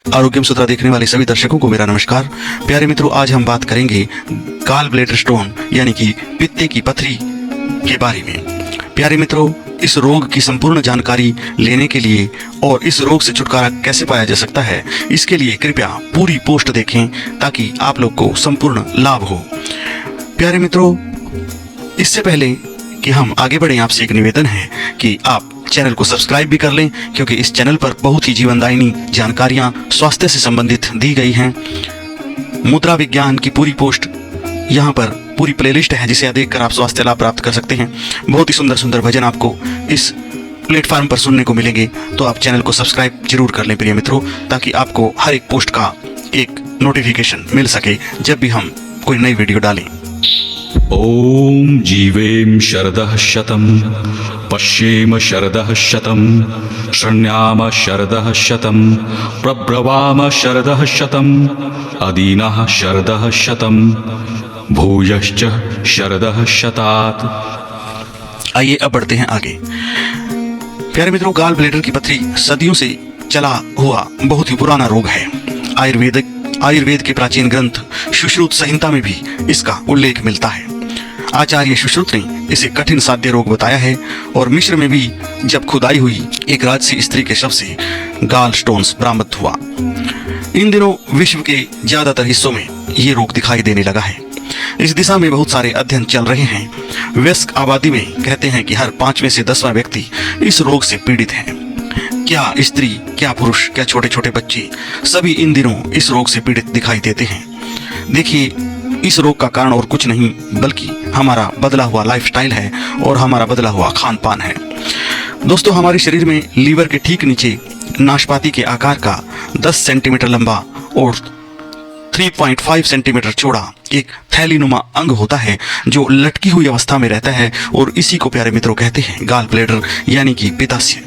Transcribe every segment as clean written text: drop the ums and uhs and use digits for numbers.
आरोग्यम सूत्रा देखने वाले सभी दर्शकों को मेरा नमस्कार। प्यारे मित्रों, आज हम बात करेंगे गॉल ब्लैडर स्टोन यानी कि पित्ते की पथरी के बारे में। प्यारे मित्रों, इस रोग की संपूर्ण जानकारी लेने के लिए और इस रोग से छुटकारा कैसे पाया जा सकता है, इसके लिए कृपया पूरी पोस्ट देखें ताकि आप लोग को संपूर्ण लाभ हो। प्यारे मित्रों, इससे पहले कि हम आगे बढ़ें, आपसे एक निवेदन है कि आप चैनल को सब्सक्राइब भी कर लें, क्योंकि इस चैनल पर बहुत ही जीवनदायिनी जानकारियां स्वास्थ्य से संबंधित दी गई हैं। मुद्रा विज्ञान की पूरी पोस्ट यहाँ पर पूरी प्लेलिस्ट है, जिसे देखकर आप स्वास्थ्य लाभ प्राप्त कर सकते हैं। बहुत ही सुंदर सुंदर भजन आपको इस प्लेटफॉर्म पर सुनने को मिलेंगे, तो आप चैनल को सब्सक्राइब जरूर कर लें प्रिय मित्रों, ताकि आपको हर एक पोस्ट का एक नोटिफिकेशन मिल सके जब भी हम कोई नई वीडियो डालें। ॐ जीवेम शरदः शतं पश्येम शरदः शतं शृण्याम शरदः शतं प्रब्रवाम शरदः शतं अदीनः शरदः शतं भूयश्च शरदः शतात्। आइए अब बढ़ते हैं आगे। प्यारे मित्रों, गॉल ब्लैडर की पथरी सदियों से चला हुआ बहुत ही पुराना रोग है। आयुर्वेद के प्राचीन ग्रंथ सुश्रुत संहिता में भी इसका उल्लेख मिलता है। आचार्य सुश्रुत ने इसे कठिन साध्य रोग बताया है, और मिस्र में भी जब खुदाई हुई, एक राजसी स्त्री के शव से गॉल स्टोन्स बरामद हुआ। इन दिनों विश्व के ज्यादातर हिस्सों में ये रोग दिखाई देने लगा है। इस दिशा में बहुत सारे अध्ययन चल रहे हैं। वयस्क आबादी में कहते हैं कि हर 5वें से 10वां व्यक्ति इस रोग से पीड़ित है। क्या स्त्री, क्या पुरुष, क्या छोटे छोटे बच्चे, सभी इन दिनों इस रोग से पीड़ित दिखाई देते हैं। देखिए, इस रोग का कारण और कुछ नहीं बल्कि हमारा बदला हुआ लाइफस्टाइल है और हमारा बदला हुआ खान पान है। दोस्तों, हमारे शरीर में लीवर के ठीक नीचे नाशपाती के आकार का 10 सेंटीमीटर लंबा और 3.5 सेंटीमीटर चौड़ा एक थैलीनुमा अंग होता है, जो लटकी हुई अवस्था में रहता है, और इसी को प्यारे मित्रों कहते हैं गॉल ब्लैडर यानी कि पित्ताशय।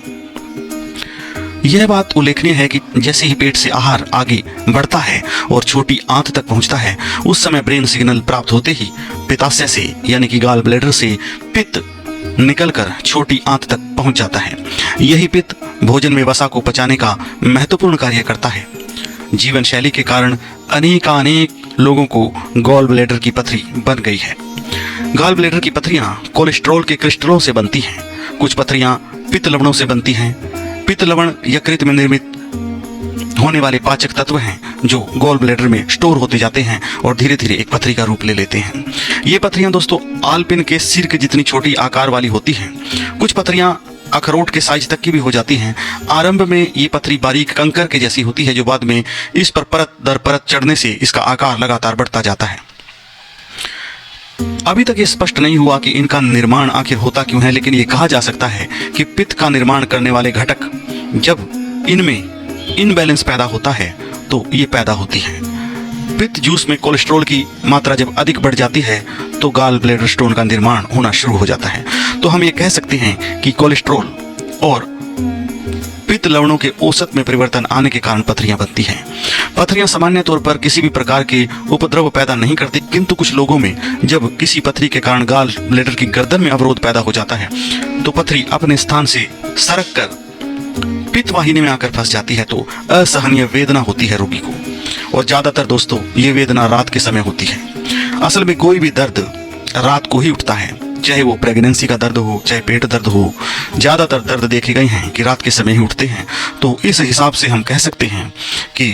यह बात उल्लेखनीय है कि जैसे ही पेट से आहार आगे बढ़ता है और छोटी आंत तक पहुंचता है, उस समय ब्रेन सिग्नल प्राप्त होते ही पित्ताशय से यानी कि गॉल ब्लैडर से पित्त निकलकर छोटी आंत तक पहुंच जाता है। यही पित्त भोजन में वसा को पचाने का महत्वपूर्ण कार्य करता है। जीवन शैली के कारण अनेक लोगों को गॉल ब्लैडर की पथरी बन गई है। गॉल ब्लैडर की पथरियां कोलेस्ट्रॉल के क्रिस्टलों से बनती हैं। कुछ पथरियां पित्त लवणों से बनती हैं। पित्त लवण यकृत में निर्मित होने वाले पाचक तत्व हैं, जो गॉल ब्लैडर में स्टोर होते जाते हैं और धीरे धीरे एक पथरी का रूप ले लेते हैं। ये पथरियां दोस्तों आलपिन के सिर के जितनी छोटी आकार वाली होती हैं। कुछ पथरियां अखरोट के साइज तक की भी हो जाती हैं। आरंभ में ये पथरी बारीक कंकर के जैसी होती है, जो बाद में इस पर परत दर परत चढ़ने से इसका आकार लगातार बढ़ता जाता है। अभी तक ये स्पष्ट नहीं हुआ कि इनका निर्माण आखिर होता क्यों है, लेकिन ये कहा जा सकता है कि पित्त का निर्माण करने वाले घटक जब इनमें इनबैलेंस पैदा होता है तो ये पैदा होती है। पित्त जूस में कोलेस्ट्रॉल की मात्रा जब अधिक बढ़ जाती है तो गॉल ब्लैडर स्टोन का निर्माण होना शुरू हो जाता है। तो हम ये कह सकते हैं कि कोलेस्ट्रॉल और पित्त लवणों के औसत में परिवर्तन आने के कारण पथरियां बनती हैं। पथरियां सामान्य तौर पर किसी भी प्रकार के उपद्रव पैदा नहीं करती, किंतु कुछ लोगों में जब किसी पथरी के कारण गॉल ब्लैडर की गर्दन में अवरोध पैदा हो जाता है, तो पथरी अपने स्थान से सरक कर पित्त वाहिनी में आकर फंस जाती है, तो असहनीय वेदना होती है रोगी को। और ज्यादातर दोस्तों ये वेदना रात के समय होती है। असल में कोई भी दर्द रात को ही उठता है, चाहे वो प्रेगनेंसी का दर्द हो, चाहे पेट दर्द हो। ज्यादातर दर्द देखे गए हैं कि रात के समय ही उठते हैं। तो इस हिसाब से हम कह सकते हैं कि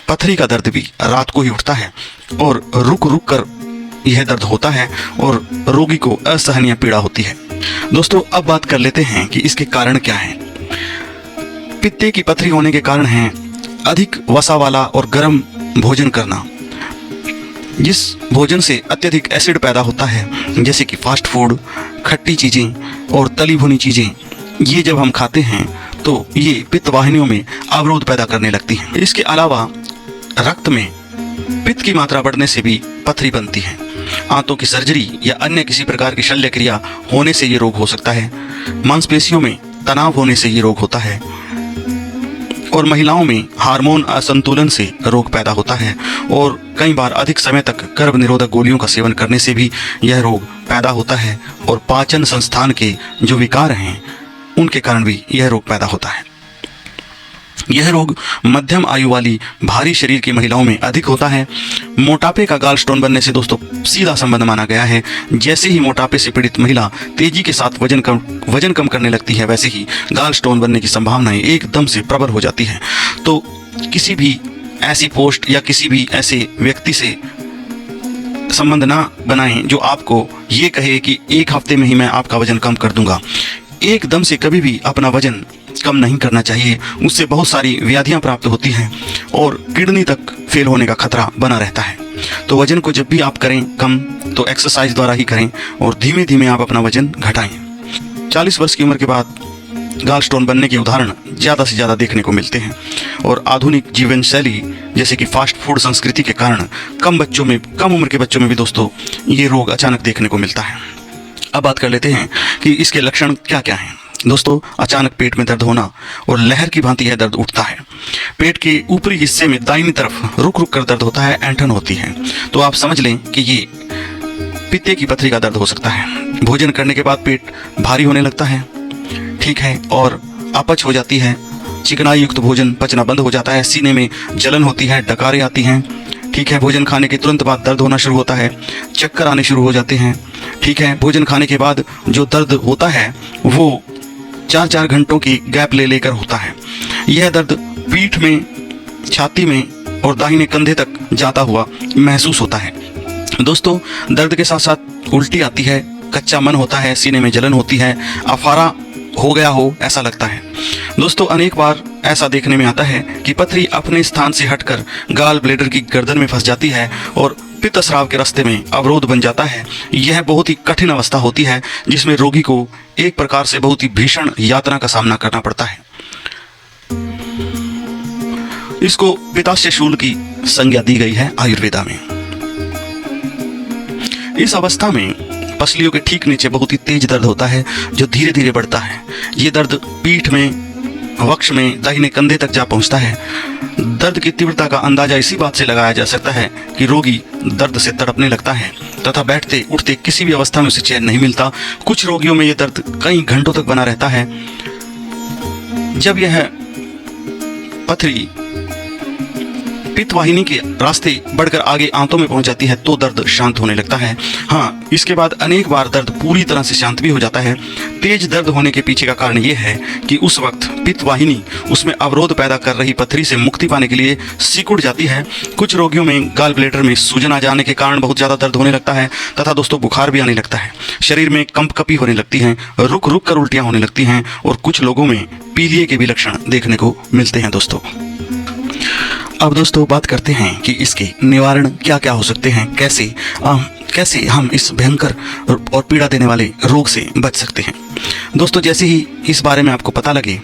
पथरी का दर्द भी रात को ही उठता है और रुक रुक कर यह दर्द होता है और रोगी को असहनीय पीड़ा होती है। दोस्तों, अब बात कर लेते हैं कि इसके कारण क्या हैं। पित्ते की पथरी होने के कारण है अधिक वसा वाला और गर्म भोजन करना। जिस भोजन से अत्यधिक एसिड पैदा होता है, जैसे कि फास्ट फूड, खट्टी चीज़ें और तली भुनी चीज़ें, ये जब हम खाते हैं तो ये पित्त वाहिनियों में अवरोध पैदा करने लगती हैं। इसके अलावा रक्त में पित्त की मात्रा बढ़ने से भी पथरी बनती है। आंतों की सर्जरी या अन्य किसी प्रकार की शल्य क्रिया होने से ये रोग हो सकता है। मांसपेशियों में तनाव होने से ये रोग होता है, और महिलाओं में हार्मोन असंतुलन से रोग पैदा होता है, और कई बार अधिक समय तक गर्भ निरोधक गोलियों का सेवन करने से भी यह रोग पैदा होता है, और पाचन संस्थान के जो विकार हैं उनके कारण भी यह रोग पैदा होता है। यह रोग मध्यम आयु वाली भारी शरीर की महिलाओं में अधिक होता है। मोटापे का गाल स्टोन बनने से दोस्तों सीधा संबंध माना गया है। जैसे ही मोटापे से पीड़ित महिला तेजी के साथ वजन कम करने लगती है, वैसे ही गाल स्टोन बनने की संभावनाएं एकदम से प्रबल हो जाती हैं। तो किसी भी ऐसी पोस्ट या किसी भी ऐसे व्यक्ति से संबंध ना बनाएं जो आपको ये कहे कि एक हफ्ते में ही मैं आपका वजन कम कर दूंगा। एकदम से कभी भी अपना वजन कम नहीं करना चाहिए, उससे बहुत सारी व्याधियां प्राप्त होती हैं और किडनी तक फेल होने का खतरा बना रहता है। तो वजन को जब भी आप करें कम तो एक्सरसाइज द्वारा ही करें और धीमे धीमे आप अपना वजन घटाएं। 40 वर्ष की उम्र के बाद गाल स्टोन बनने के उदाहरण ज़्यादा से ज़्यादा देखने को मिलते हैं और आधुनिक जीवन शैली जैसे कि फास्ट फूड संस्कृति के कारण कम उम्र के बच्चों में भी दोस्तों ये रोग अचानक देखने को मिलता है। अब बात कर लेते हैं कि इसके लक्षण क्या क्या हैं। दोस्तों, अचानक पेट में दर्द होना और लहर की भांति यह दर्द उठता है। पेट के ऊपरी हिस्से में दाहिनी तरफ रुक रुक कर दर्द होता है, ऐंठन होती है। तो आप समझ लें कि ये पित्ते की पथरी का दर्द हो सकता है। भोजन करने के बाद पेट भारी होने लगता है, ठीक है, और अपच हो जाती है। चिकनाई युक्त भोजन पचना बंद हो जाता है। सीने में जलन होती है, डकारें आती हैं, ठीक है। भोजन खाने के तुरंत बाद दर्द होना शुरू होता है, चक्कर आने शुरू हो जाते हैं, ठीक है। भोजन खाने के बाद जो दर्द होता है वो 4-4 घंटों की गैप लेकर होता है। यह दर्द पीठ में, छाती में और दाहिने कंधे तक जाता हुआ महसूस होता है। दोस्तों, दर्द के साथ साथ उल्टी आती है, कच्चा मन होता है, सीने में जलन होती है, अफारा हो गया हो ऐसा लगता है। दोस्तों, अनेक बार ऐसा देखने में आता है कि पथरी अपने स्थान से हटकर गाल ब्लेडर की गर्दन में फंस जाती है और पित्त स्राव के रास्ते में अवरोध बन जाता है। यह बहुत ही कठिन अवस्था होती है जिसमें रोगी को एक प्रकार से बहुत ही भीषण यातना का सामना करना पड़ता है। इसको पित्ताशय शूल की संज्ञा दी गई है आयुर्वेदा में। इस अवस्था में पसलियों के ठीक नीचे बहुत ही तेज दर्द होता है जो धीरे धीरे बढ़ता है। ये दर्द पीठ में, वक्ष में, दाहिने कंधे तक जा पहुंचता है। दर्द की तीव्रता का अंदाजा इसी बात से लगाया जा सकता है कि रोगी दर्द से तड़पने लगता है तथा बैठते उठते किसी भी अवस्था में उसे चैन नहीं मिलता। कुछ रोगियों में यह दर्द कई घंटों तक बना रहता है। जब यह पथरी पित्त वाहिनी के रास्ते बढ़कर आगे आंतों में पहुंच जाती है तो दर्द शांत होने लगता है। हाँ, इसके बाद अनेक बार दर्द पूरी तरह से शांत भी हो जाता है। तेज दर्द होने के पीछे का कारण यह है कि उस वक्त पित्त वाहिनी उसमें अवरोध पैदा कर रही पथरी से मुक्ति पाने के लिए सिकुड़ जाती है। कुछ रोगियों में गाल ब्लेडर में सूजन आ जाने के कारण बहुत ज़्यादा दर्द होने लगता है तथा दोस्तों बुखार भी आने लगता है। शरीर में कंपकपी होने लगती हैं, रुक रुक कर उल्टियाँ होने लगती हैं और कुछ लोगों में पीलिए के भी लक्षण देखने को मिलते हैं। दोस्तों, अब दोस्तों बात करते हैं कि इसके निवारण क्या क्या हो सकते हैं, कैसे हम इस भयंकर और पीड़ा देने वाले रोग से बच सकते हैं। दोस्तों, जैसे ही इस बारे में आपको पता लगे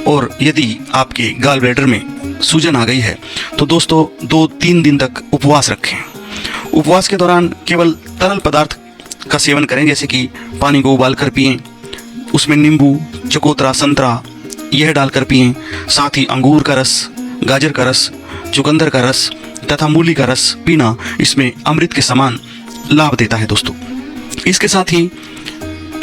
और यदि आपके गाल ब्लैडर में सूजन आ गई है तो दोस्तों 2-3 दिन तक उपवास रखें। उपवास के दौरान केवल तरल पदार्थ का सेवन करें, जैसे कि पानी को उबाल कर पिएं, उसमें नींबू, चकोतरा, संतरा यह डालकर पिएं। साथ ही अंगूर का रस, गाजर का रस, चुकंदर का रस तथा मूली का रस पीना इसमें अमृत के समान लाभ देता है। दोस्तों, इसके साथ ही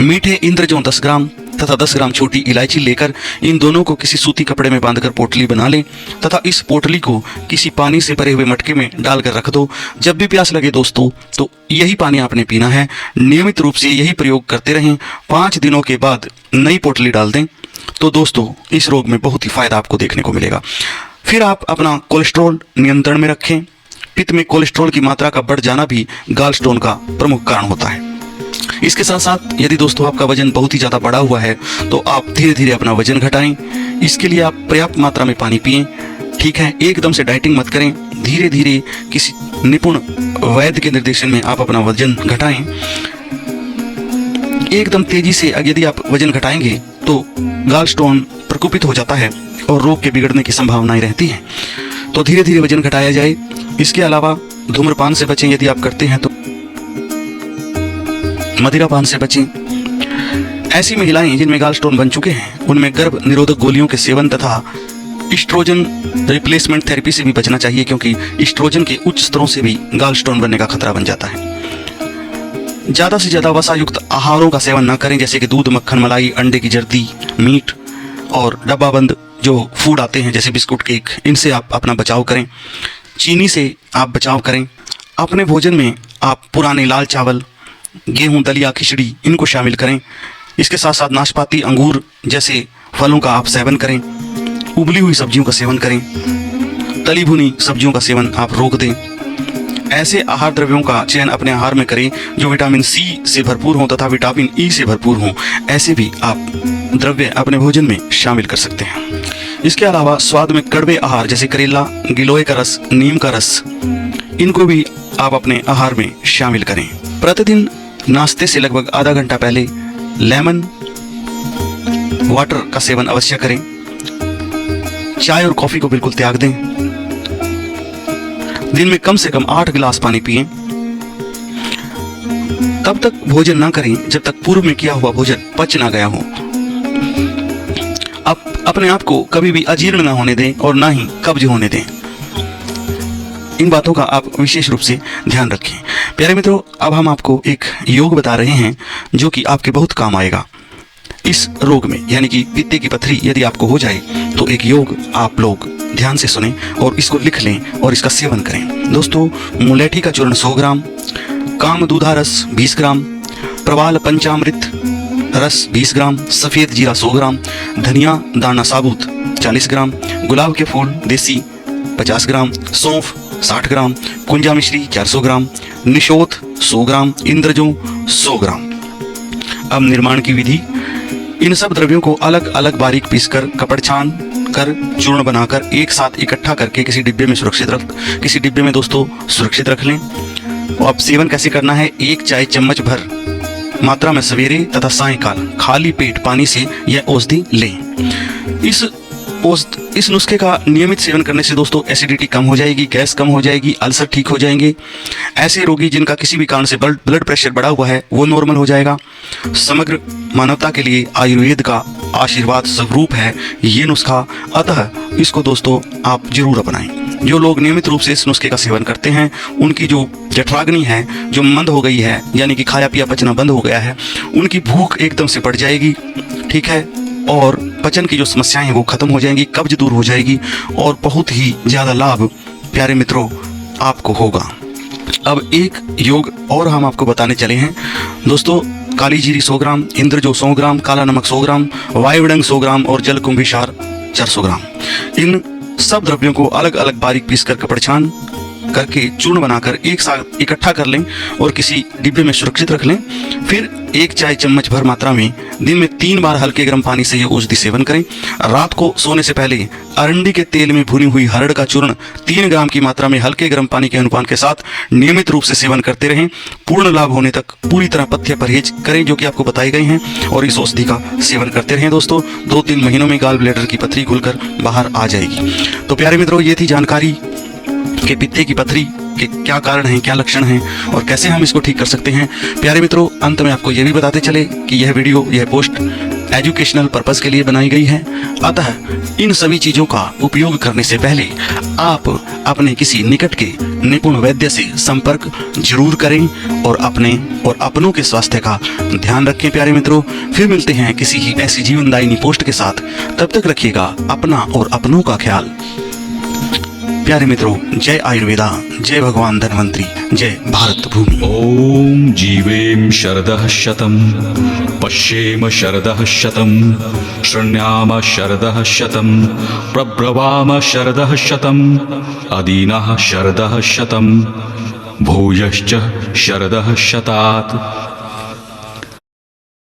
मीठे इंद्रजौ 10 ग्राम तथा 10 ग्राम छोटी इलायची लेकर इन दोनों को किसी सूती कपड़े में बांधकर पोटली बना लें तथा इस पोटली को किसी पानी से भरे हुए मटके में डालकर रख दो। जब भी प्यास लगे दोस्तों तो यही पानी आपने पीना है। नियमित रूप से यही प्रयोग करते रहें। 5 दिनों के बाद नई पोटली डाल दें तो दोस्तों इस रोग में बहुत ही फायदा आपको देखने को मिलेगा। फिर आप अपना कोलेस्ट्रॉल नियंत्रण में रखें। पित्त में कोलेस्ट्रॉल की मात्रा का बढ़ जाना भी गाल स्टोन का प्रमुख कारण होता है। इसके साथ साथ यदि दोस्तों आपका वजन बहुत ही ज़्यादा बढ़ा हुआ है तो आप धीरे धीरे अपना वजन घटाएं। इसके लिए आप पर्याप्त मात्रा में पानी पिएं, ठीक है। एकदम से डाइटिंग मत करें, धीरे धीरे किसी निपुण वैद्य के निर्देशन में आप अपना वजन घटाएं। एकदम तेजी से यदि आप वजन घटाएंगे तो गाल स्टोन प्रकोपित हो जाता है और रोग के बिगड़ने की संभावनाएं रहती हैं। तो धीरे धीरे वजन घटाया जाए। इसके अलावा धूम्रपान से बचें, यदि आप करते हैं तो मदिरापान से बचें। ऐसी महिलाएं जिनमें गाल स्टोन बन चुके हैं उनमें गर्भ निरोधक गोलियों के सेवन तथा इस्ट्रोजन रिप्लेसमेंट थेरेपी से भी बचना चाहिए, क्योंकि इस्ट्रोजन के उच्च स्तरों से भी गाल स्टोन बनने का खतरा बन जाता है। ज़्यादा से ज़्यादा वसा युक्त आहारों का सेवन न करें, जैसे कि दूध, मक्खन, मलाई, अंडे की जर्दी, मीट और डब्बाबंद जो फूड आते हैं जैसे बिस्कुट, केक, इनसे आप अपना बचाव करें। चीनी से आप बचाव करें। अपने भोजन में आप पुराने लाल चावल, गेहूं, दलिया, खिचड़ी इनको शामिल करें। इसके साथ साथ नाशपाती, अंगूर जैसे फलों का आप सेवन करें। उबली हुई सब्जियों का सेवन करें। तली भुनी सब्जियों का सेवन आप रोक दें। ऐसे आहार द्रव्यों का चयन अपने आहार में करें जो विटामिन सी से भरपूर हों तथा विटामिन ई से भरपूर हों। ऐसे भी आप द्रव्य अपने भोजन में शामिल कर सकते हैं। इसके अलावा स्वाद में कड़वे आहार जैसे करेला, गिलोय का रस, नीम का रस, इनको भी आप अपने आहार में शामिल करें। प्रतिदिन नाश्ते से लगभग आधा घंटा पहले लेमन वाटर का सेवन अवश्य करें। चाय और कॉफी को बिल्कुल त्याग दें। दिन में कम से कम 8 गिलास पानी पिएं। तब तक भोजन ना करें जब तक पूर्व में किया हुआ भोजन पच ना गया हो। आप अपने आप को कभी भी अजीर्ण ना होने दें और ना ही कब्ज होने दें। इन बातों का आप विशेष रूप से ध्यान रखें। प्यारे मित्रों, अब हम आपको एक योग बता रहे हैं जो कि आपके बहुत काम आएगा इस रोग में, यानी कि पित्ते की पथरी यदि आपको हो जाए तो एक योग आप लोग ध्यान से सुनें और इसको लिख लें और इसका सेवन करें। दोस्तों, मुलेठी का चूर्ण 100 ग्राम, कामदूधा रस 20 ग्राम, प्रवाल पंचामृत रस 20 ग्राम, सफ़ेद जीरा 100 ग्राम, धनिया दाना साबुत 40 ग्राम, गुलाब के फूल देसी 50 ग्राम, सौंफ 60 ग्राम, कुंजा मिश्री 400 ग्राम, निशोथ 100 ग्राम, इंद्रजो 100 ग्राम। अब निर्माण की विधि। इन सब द्रव्यों को अलग अलग बारीक पीसकर कपड़ छान कर चूर्ण बनाकर एक साथ इकट्ठा करके किसी डिब्बे में दोस्तों सुरक्षित रख लें। और अब सेवन कैसे करना है? 1 चाय चम्मच भर मात्रा में सवेरे तथा सायंकाल खाली पेट पानी से यह औषधि लें। इस नुस्खे का नियमित सेवन करने से दोस्तों एसिडिटी कम हो जाएगी, गैस कम हो जाएगी, अल्सर ठीक हो जाएंगे। ऐसे रोगी जिनका किसी भी कारण से ब्लड प्रेशर बढ़ा हुआ है वो नॉर्मल हो जाएगा। समग्र मानवता के लिए आयुर्वेद का आशीर्वाद स्वरूप है ये नुस्खा, अतः इसको दोस्तों आप जरूर अपनाएं। जो लोग नियमित रूप से इस नुस्खे का सेवन करते हैं उनकी जो जठराग्नि है जो मंद हो गई है, यानी कि खाया पिया पचना बंद हो गया है, उनकी भूख एकदम से बढ़ जाएगी, ठीक है, और पचन की जो समस्याएं हैं वो खत्म हो जाएंगी, कब्ज दूर हो जाएगी और बहुत ही ज़्यादा लाभ प्यारे मित्रों आपको होगा। अब एक योग और हम आपको बताने चले हैं दोस्तों। काली जीरी 100 ग्राम, इंद्रजो 100 ग्राम, काला नमक 100 ग्राम, वायुडंग 100 ग्राम और जल कुंभिसार 400 ग्राम। इन सब द्रव्यों को अलग अलग बारीक पीसकर कपड़ छान करके चूर्ण बनाकर एक साथ इकट्ठा कर लें और किसी डिब्बे में सुरक्षित रख लें। फिर 1 चाय चम्मच भर मात्रा में दिन में 3 बार हल्के गर्म पानी से यह औषधि सेवन करें। रात को सोने से पहले अरंडी के तेल में भुनी हुई हरड़ का चूर्ण 3 ग्राम की मात्रा में हल्के गर्म पानी के अनुपान के साथ नियमित रूप से सेवन करते रहें। पूर्ण लाभ होने तक पूरी तरह पथ्य परहेज करें जो कि आपको बताई गई हैं और इस औषधि का सेवन करते रहें दोस्तों। 2-3 महीनों में गाल ब्लैडर की पथरी खुलकर बाहर आ जाएगी। तो प्यारे मित्रों, ये थी जानकारी कि पित्ते की पथरी के क्या कारण हैं, क्या लक्षण हैं और कैसे हम इसको ठीक कर सकते हैं। प्यारे मित्रों, अंत में आपको यह भी बताते चले कि यह वीडियो, यह पोस्ट एजुकेशनल पर्पस के लिए बनाई गई है, अतः इन सभी चीज़ों का उपयोग करने से पहले आप अपने किसी निकट के निपुण वैद्य से संपर्क जरूर करें और अपने और अपनों के स्वास्थ्य का ध्यान रखें। प्यारे मित्रों, फिर मिलते हैं किसी ही ऐसी जीवनदायिनी पोस्ट के साथ। तब तक रखिएगा अपना और अपनों का ख्याल। प्यारे मित्रों, जय आयुर्वेदा, जय भगवान धन्वंतरी, जय भारत भूमि। ओम जीवेम शरदः शतम्, पश्येम शरदः शतम्, शृण्याम शरदः शतम्, प्रब्रवाम शरदः शतम्, अदीनः शरदः शतम्, भूयश्च शरदः शतात्।